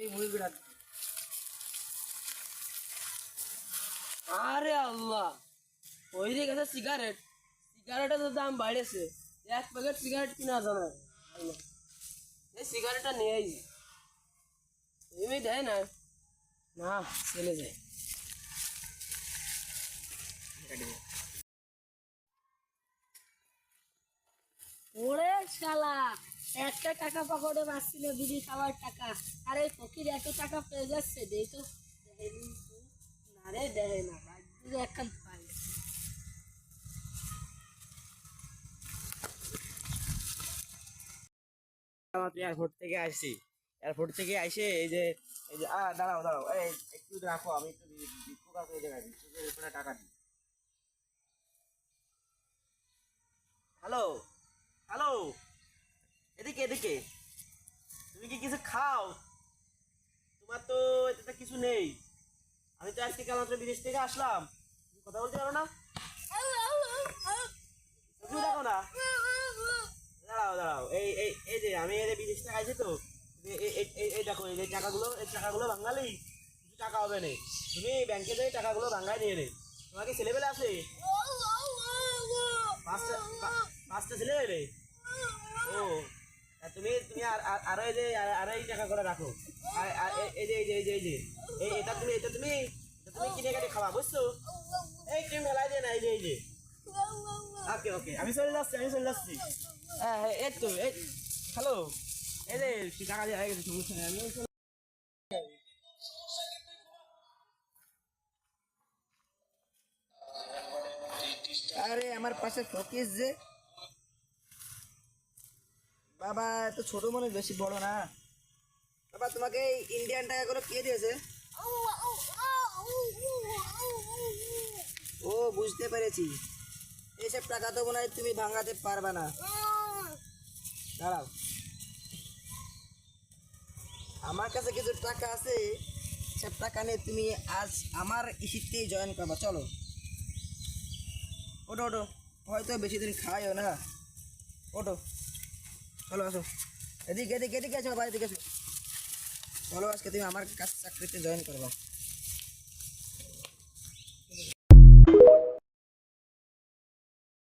এই মুরগিটা। আরে আল্লাহ, ওই রে গেছে সিগারেট। সিগারেটের তো দাম বাড়েছে, এক প্যাকেট সিগারেট কিনা জানা। এই সিগারেটটা নিয়ে এমনি দেয় না, না চলে যায়। ওরে শালা, একটা টাকা পকেটে বাঁচছিল বিড়ি খাওয়ার টাকা, আরে ফকির এত টাকা পেয়ে যাচ্ছে দেই তো। দেখেনি তো? না রে দেখে না, ভাগ্য একখান পাই। এয়ারপোর্ট থেকে আসছি। এয়ারপোর্ট থেকে আসে এই যে দাঁড়াও দাঁড়াও, এই একটু রাখো, আমি একটু ভিক্ষুক আছে এই জায়গায়, ভিক্ষুকের উপরে টাকা দিই। হ্যালো হ্যালো, এদিকে এদিকে, তুমি কি কিছু খাও? তোমার তো এটাতে কিছু নেই। আমি তো আজকে কাল মাত্র বিদেশ থেকে আসলাম, তুমি কথা বলতে পারো না? তুমি দেখো না, দাঁড়াও দাঁড়াও, এই এই এই যে আমি এই যে বিদেশ থেকে আইছি তো, এই দেখো, এই যে টাকাগুলো, এই টাকাগুলো ভাঙালি কিছু টাকা হবে না। তুমি ব্যাংকে যাই টাকাগুলো ভাঙাই নিয়ে নে। তোমার কি ছেলেবেলে আছে? পাঁচটা পাঁচটা ছেলে পেলে? ও, আর তুমি তুমি আরো এই যে আরো এই টাকা করে রাখো। আর এই যে এই যে এই যে এই যে এটা তুমি কিনে কেটে খাওয়া, বুঝছো? এই তুমি মেলায় দিয়ে না, এই যে এই যে। ওকে ওকে, আমি চলে যাচ্ছি, আমি চলে যাচ্ছি। হ্যাঁ হ্যাঁ, এই তো এই, হ্যালো, এই যে টাকা দিয়ে হয়ে গেছে, সমস্যা নেই, আমি আরে আমার পাশে ফকিস যে বাবা, এত ছোট মনে, বেশি বড় না। বাবা তোমাকে এই ইন্ডিয়ান টাকাগুলো কে দিয়েছে? ও, বুঝতে পেরেছি। এইসব টাকা তো মনে হয় তুমি ভাঙাতে পারবে না। দাঁড়াও, আমার কাছে কিছু টাকা আছে, সব টাকা নিয়ে তুমি আজ আমার ইসিতেই জয়েন করবা। চলো ওটো ওটো, হয়তো বেশি দিন খাইও না। ওটো, চলো আসো, এদিকে এদিকে এদিকে আসো বাবা, এদিকে আসো। চলো আজকে তুমি আমার কাছে চাকরিতে জয়েন করবা।